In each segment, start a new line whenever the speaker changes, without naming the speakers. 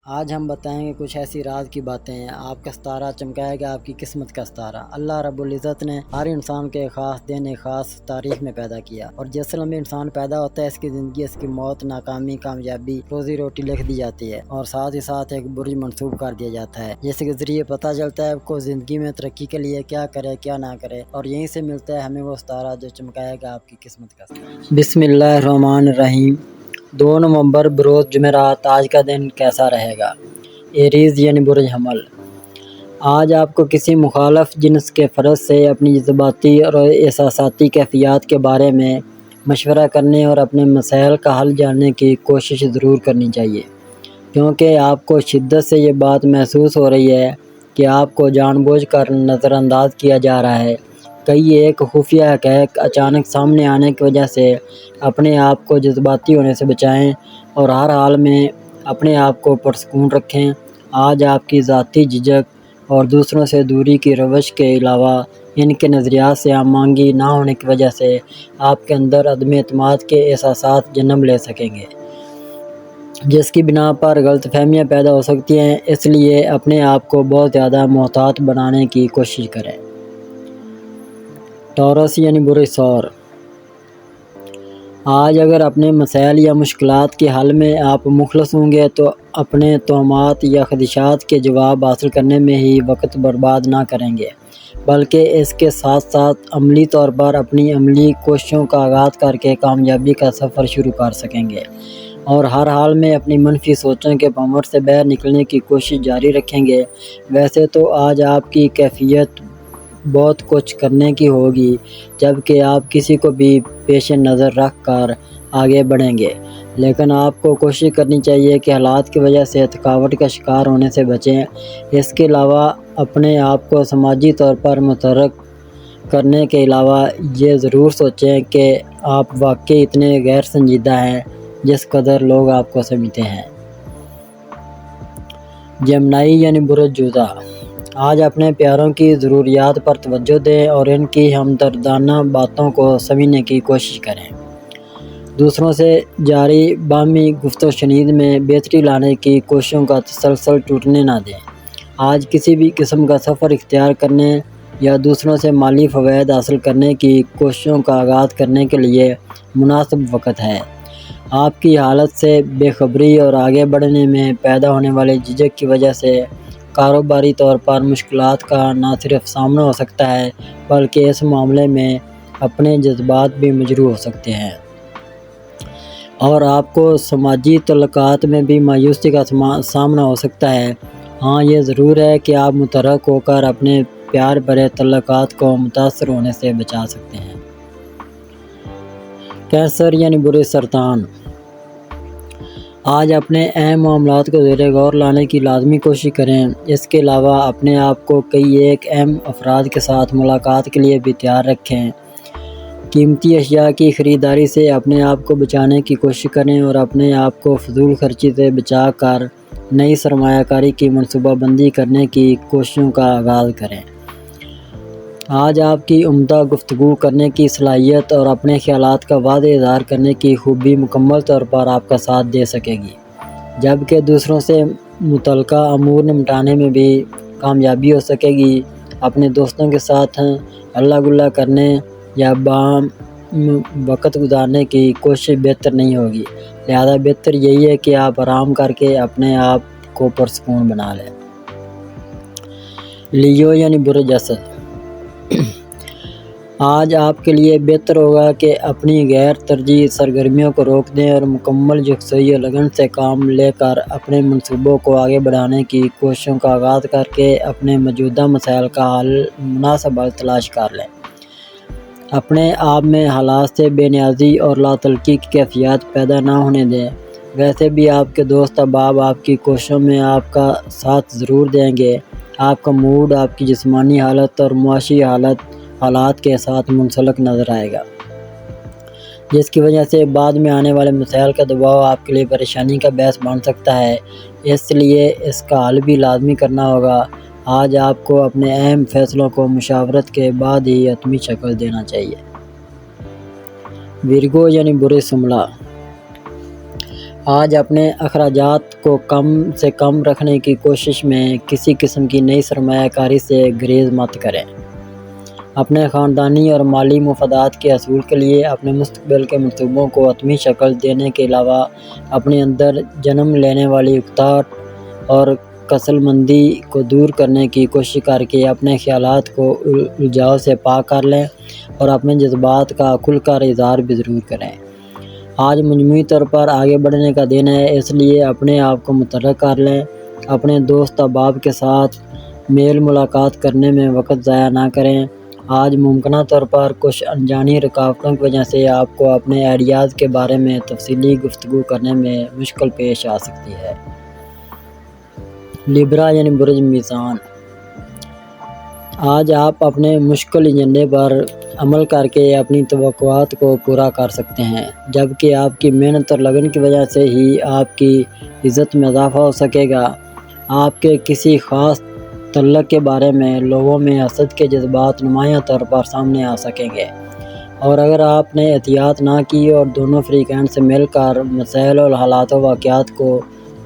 آج ہم بتائیں گے کچھ ایسی راز کی باتیں ہیں۔ آپ کا ستارہ چمکائے گا آپ کی قسمت کا ستارہ۔ اللہ رب العزت نے ہر انسان کے خاص دن ایک خاص تاریخ میں پیدا کیا، اور جس لمحے انسان پیدا ہوتا ہے اس کی زندگی، اس کی موت، ناکامی، کامیابی، روزی روٹی لکھ دی جاتی ہے، اور ساتھ ہی ساتھ ایک برج منسوب کر دیا جاتا ہے، جس کے ذریعے پتہ چلتا ہے آپ کو زندگی میں ترقی کے لیے کیا کرے کیا نہ کرے، اور یہیں سے ملتا ہے ہمیں وہ ستارہ جو چمکائے گا آپ کی قسمت کا ستارہ۔ بسم اللہ الرحمن الرحیم۔ 2 نومبر بروز جمعرات۔ آج کا دن کیسا رہے گا؟ ایریز یعنی برج حمل۔ آج آپ کو کسی مخالف جنس کے فرد سے اپنی جذباتی اور احساساتی کیفیات کے بارے میں مشورہ کرنے اور اپنے مسائل کا حل جاننے کی کوشش ضرور کرنی چاہیے، کیونکہ آپ کو شدت سے یہ بات محسوس ہو رہی ہے کہ آپ کو جان بوجھ کر نظر انداز کیا جا رہا ہے۔ کئی ایک خفیہ حقائق اچانک سامنے آنے کی وجہ سے اپنے آپ کو جذباتی ہونے سے بچائیں اور ہر حال میں اپنے آپ کو پرسکون رکھیں۔ آج آپ کی ذاتی جھجک اور دوسروں سے دوری کی روش کے علاوہ ان کے نظریات سے ہم آہنگی نہ ہونے کی وجہ سے آپ کے اندر عدم اعتماد کے احساسات جنم لے سکیں گے، جس کی بنا پر غلط فہمیاں پیدا ہو سکتی ہیں۔ اس لیے اپنے آپ کو بہت زیادہ محتاط بنانے کی کوشش کریں۔ ٹورس یعنی برج ثور۔ آج اگر اپنے مسائل یا مشکلات کے حل میں آپ مخلص ہوں گے تو اپنے توہمات یا خدشات کے جواب حاصل کرنے میں ہی وقت برباد نہ کریں گے، بلکہ اس کے ساتھ ساتھ عملی طور پر اپنی عملی کوششوں کا آغاز کر کے کامیابی کا سفر شروع کر سکیں گے، اور ہر حال میں اپنی منفی سوچوں کے بھنور سے باہر نکلنے کی کوشش جاری رکھیں گے۔ ویسے تو آج آپ کی کیفیت بہت کچھ کرنے کی ہوگی، جبکہ آپ کسی کو بھی پیش نظر رکھ کر آگے بڑھیں گے، لیکن آپ کو کوشش کرنی چاہیے کہ حالات کی وجہ سے تھکاوٹ کا شکار ہونے سے بچیں۔ اس کے علاوہ اپنے آپ کو سماجی طور پر متحرک کرنے کے علاوہ یہ ضرور سوچیں کہ آپ واقعی اتنے غیر سنجیدہ ہیں جس قدر لوگ آپ کو سمجھتے ہیں۔ جیمنائی یعنی برج جوزہ۔ آج اپنے پیاروں کی ضروریات پر توجہ دیں اور ان کی ہمدردانہ باتوں کو سمجھنے کی کوشش کریں۔ دوسروں سے جاری باہمی گفت و شنید میں بہتری لانے کی کوششوں کا تسلسل ٹوٹنے نہ دیں۔ آج کسی بھی قسم کا سفر اختیار کرنے یا دوسروں سے مالی فوائد حاصل کرنے کی کوششوں کا آغاز کرنے کے لیے مناسب وقت ہے۔ آپ کی حالت سے بے خبری اور آگے بڑھنے میں پیدا ہونے والے جھجک کی وجہ سے کاروباری طور پر مشکلات کا نہ صرف سامنا ہو سکتا ہے، بلکہ اس معاملے میں اپنے جذبات بھی مجروح ہو سکتے ہیں، اور آپ کو سماجی تعلقات میں بھی مایوسی کا سامنا ہو سکتا ہے۔ ہاں، یہ ضرور ہے کہ آپ متحرک ہو کر اپنے پیار بھرے تعلقات کو متاثر ہونے سے بچا سکتے ہیں۔ کینسر یعنی برج سرطان۔ آج اپنے اہم معاملات کو زیر غور لانے کی لازمی کوشش کریں۔ اس کے علاوہ اپنے آپ کو کئی ایک اہم افراد کے ساتھ ملاقات کے لیے بھی تیار رکھیں۔ قیمتی اشیاء کی خریداری سے اپنے آپ کو بچانے کی کوشش کریں اور اپنے آپ کو فضول خرچی سے بچا کر نئی سرمایہ کاری کی منصوبہ بندی کرنے کی کوششوں کا آغاز کریں۔ آج آپ کی عمدہ گفتگو کرنے کی صلاحیت اور اپنے خیالات کا واضح اظہار کرنے کی خوبی مکمل طور پر آپ کا ساتھ دے سکے گی، جبکہ دوسروں سے متعلقہ امور نمٹانے میں بھی کامیابی ہو سکے گی۔ اپنے دوستوں کے ساتھ ہلا گلا کرنے یا باہم وقت گزارنے کی کوشش بہتر نہیں ہوگی، لہذا بہتر یہی ہے کہ آپ آرام کر کے اپنے آپ کو پرسکون بنا لیں۔ لیو یعنی برج اسد۔ آج آپ کے لیے بہتر ہوگا کہ اپنی غیر ترجیحی سرگرمیوں کو روک دیں اور مکمل یکسوئی اور لگن سے کام لے کر اپنے منصوبوں کو آگے بڑھانے کی کوششوں کا آغاز کر کے اپنے موجودہ مسائل کا مناسب حل تلاش کر لیں۔ اپنے آپ میں حالات سے بے نیازی اور لا تعلقی کی کیفیت پیدا نہ ہونے دیں۔ ویسے بھی آپ کے دوست احباب آپ کی کوششوں میں آپ کا ساتھ ضرور دیں گے۔ آپ کا موڈ آپ کی جسمانی حالت اور معاشی حالات کے ساتھ منسلک نظر آئے گا، جس کی وجہ سے بعد میں آنے والے مسائل کا دباؤ آپ کے لیے پریشانی کا باعث بن سکتا ہے، اس لیے اس کا حل بھی لازمی کرنا ہوگا۔ آج آپ کو اپنے اہم فیصلوں کو مشاورت کے بعد ہی حتمی شکل دینا چاہیے۔ ورگو یعنی برج شملہ۔ آج اپنے اخراجات کو کم سے کم رکھنے کی کوشش میں کسی قسم کی نئی سرمایہ کاری سے گریز مت کریں۔ اپنے خاندانی اور مالی مفادات کے حصول کے لیے اپنے مستقبل کے منصوبوں کو حتمی شکل دینے کے علاوہ اپنے اندر جنم لینے والی اکتاہٹ اور کسل مندی کو دور کرنے کی کوشش کر کے اپنے خیالات کو الجھاؤ سے پاک کر لیں اور اپنے جذبات کا کھل کر اظہار بھی ضرور کریں۔ آج مجموعی طور پر آگے بڑھنے کا دن ہے، اس لیے اپنے آپ کو متحرک کر لیں۔ اپنے دوست احباب کے ساتھ میل ملاقات کرنے میں وقت ضائع نہ کریں۔ آج ممکنہ طور پر کچھ انجانی رکاوٹوں کی وجہ سے آپ کو اپنے آئیڈیاز کے بارے میں تفصیلی گفتگو کرنے میں مشکل پیش آ سکتی ہے۔ لیبرا یعنی برج میزان، آج آپ اپنے مشکل ایجنڈے پر عمل کر کے اپنی توقعات کو پورا کر سکتے ہیں، جبکہ آپ کی محنت اور لگن کی وجہ سے ہی آپ کی عزت میں اضافہ ہو سکے گا۔ آپ کے کسی خاص تعلق کے بارے میں لوگوں میں حسد کے جذبات نمایاں طور پر سامنے آ سکیں گے، اور اگر آپ نے احتیاط نہ کی اور دونوں فریقین سے مل کر مسائل اور حالات و واقعات کو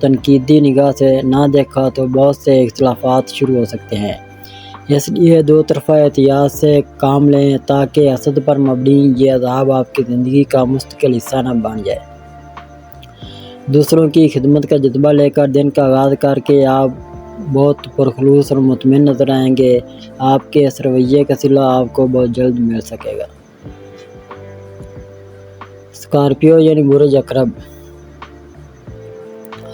تنقیدی نگاہ سے نہ دیکھا تو بہت سے اختلافات شروع ہو سکتے ہیں۔ اس لیے دو طرفہ احتیاط سے کام لیں تاکہ حسد پر مبنی یہ عذاب آپ کی زندگی کا مستقل حصہ نہ بن جائے۔ دوسروں کی خدمت کا جذبہ لے کر دن کا آغاز کر کے آپ بہت پرخلوص اور مطمئن نظر آئیں گے۔ آپ کے اس رویے کا صلہ آپ کو بہت جلد مل سکے گا۔ اسکارپیو یعنی برج عقرب،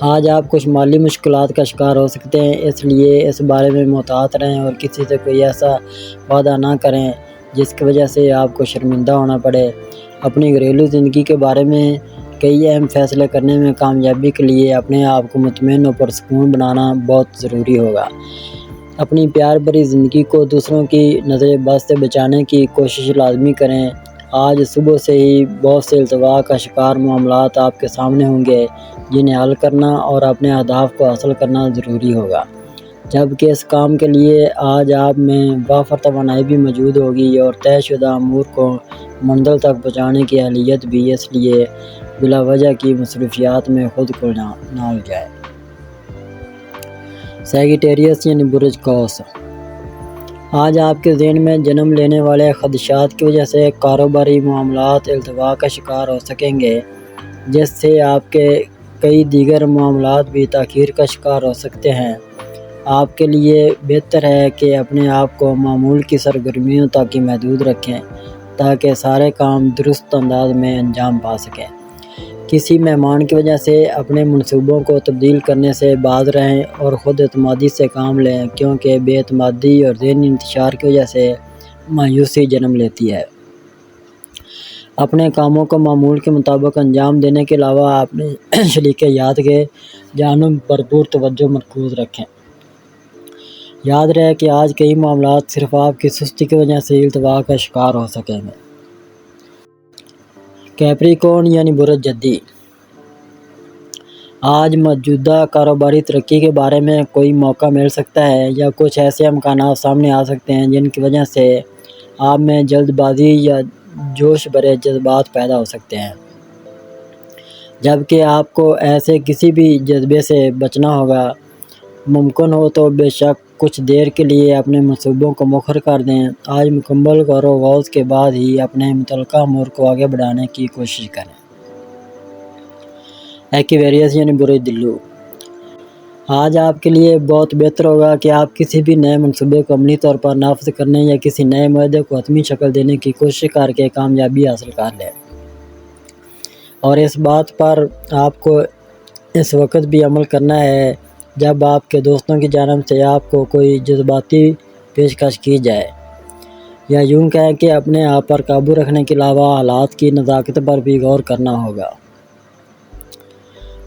آج آپ کچھ مالی مشکلات کا شکار ہو سکتے ہیں، اس لیے اس بارے میں محتاط رہیں اور کسی سے کوئی ایسا وعدہ نہ کریں جس کی وجہ سے آپ کو شرمندہ ہونا پڑے۔ اپنی گھریلو زندگی کے بارے میں کئی اہم فیصلے کرنے میں کامیابی کے لیے اپنے آپ کو مطمئن اور پرسکون بنانا بہت ضروری ہوگا۔ اپنی پیار بھری زندگی کو دوسروں کی نظر بد سے بچانے کی کوشش لازمی کریں۔ آج صبح سے ہی بہت سے التوا کا شکار معاملات آپ کے سامنے ہوں گے جنہیں حل کرنا اور اپنے اہداف کو حاصل کرنا ضروری ہوگا، جبکہ اس کام کے لیے آج آپ میں وافر توانائی بھی موجود ہوگی اور طے شدہ امور کو منزل تک پہنچانے کی اہلیت بھی، اس لیے بلا وجہ کی مصروفیات میں خود کو نہ الجھائیں۔ سیگیٹیریس یعنی برج قوس، آج آپ کے ذہن میں جنم لینے والے خدشات کی وجہ سے کاروباری معاملات التوا کا شکار ہو سکیں گے، جس سے آپ کے کئی دیگر معاملات بھی تاخیر کا شکار ہو سکتے ہیں۔ آپ کے لیے بہتر ہے کہ اپنے آپ کو معمول کی سرگرمیوں تک ہی محدود رکھیں تاکہ سارے کام درست انداز میں انجام پا سکیں۔ کسی مہمان کی وجہ سے اپنے منصوبوں کو تبدیل کرنے سے باز رہیں اور خود اعتمادی سے کام لیں، کیونکہ بے اعتمادی اور ذہنی انتشار کی وجہ سے مایوسی جنم لیتی ہے۔ اپنے کاموں کو معمول کے مطابق انجام دینے کے علاوہ اپنے شریک حیات کے جانب بھرپور توجہ مرکوز رکھیں۔ یاد رہے کہ آج کئی معاملات صرف آپ کی سستی کی وجہ سے التوا کا شکار ہو سکیں گے۔ کیپریکورن یعنی برج جدی، آج موجودہ کاروباری ترقی کے بارے میں کوئی موقع مل سکتا ہے یا کچھ ایسے امکانات سامنے آ سکتے ہیں جن کی وجہ سے آپ میں جلد بازی یا جوش بھرے جذبات پیدا ہو سکتے ہیں، جبکہ آپ کو ایسے کسی بھی جذبے سے بچنا ہوگا۔ ممکن ہو تو بے شک کچھ دیر کے لیے اپنے منصوبوں کو مؤخر کر دیں۔ آج مکمل غور و خوض کے بعد ہی اپنے متعلقہ امور کو آگے بڑھانے کی کوشش کریں۔ ایکویریس یعنی برج دلو، آج آپ کے لیے بہت بہتر ہوگا کہ آپ کسی بھی نئے منصوبے کو عملی طور پر نافذ کرنے یا کسی نئے معاہدے کو حتمی شکل دینے کی کوشش کر کے کامیابی حاصل کر لیں، اور اس بات پر آپ کو اس وقت بھی عمل کرنا ہے جب آپ کے دوستوں کی جانب سے آپ کو کوئی جذباتی پیشکش کی جائے، یا یوں کہیں کہ اپنے آپ پر قابو رکھنے کے علاوہ حالات کی نزاکت پر بھی غور کرنا ہوگا۔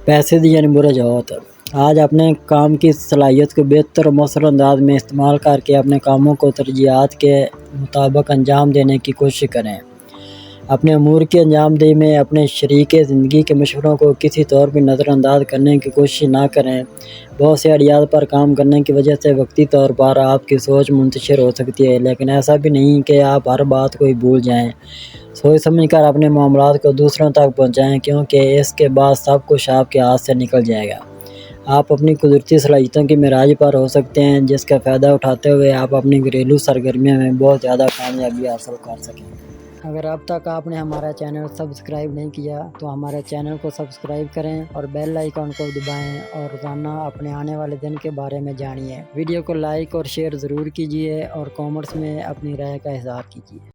پیسد یعنی برج حوت، آج اپنے کام کی صلاحیت کو بہتر اور مؤثر انداز میں استعمال کر کے اپنے کاموں کو ترجیحات کے مطابق انجام دینے کی کوشش کریں۔ اپنے امور کی انجام دہی میں اپنے شریک زندگی کے مشوروں کو کسی طور پر نظر انداز کرنے کی کوشش نہ کریں۔ بہت سے اڈیات پر کام کرنے کی وجہ سے وقتی طور پر آپ کی سوچ منتشر ہو سکتی ہے، لیکن ایسا بھی نہیں کہ آپ ہر بات کو ہی بھول جائیں۔ سوچ سمجھ کر اپنے معاملات کو دوسروں تک پہنچائیں، کیونکہ اس کے بعد سب کچھ آپ کے ہاتھ سے نکل جائے گا۔ آپ اپنی قدرتی صلاحیتوں کی معراج پر ہو سکتے ہیں، جس کا فائدہ اٹھاتے ہوئے آپ اپنی گھریلو سرگرمیوں میں بہت زیادہ کامیابی حاصل کر سکیں۔ اگر اب تک آپ نے ہمارا چینل سبسکرائب نہیں کیا تو ہمارے چینل کو سبسکرائب کریں اور بیل آئیکن کو دبائیں اور روزانہ اپنے آنے والے دن کے بارے میں جانیے۔ ویڈیو کو لائک اور شیئر ضرور کیجیے اور کامنٹس میں اپنی رائے کا اظہار کیجیے۔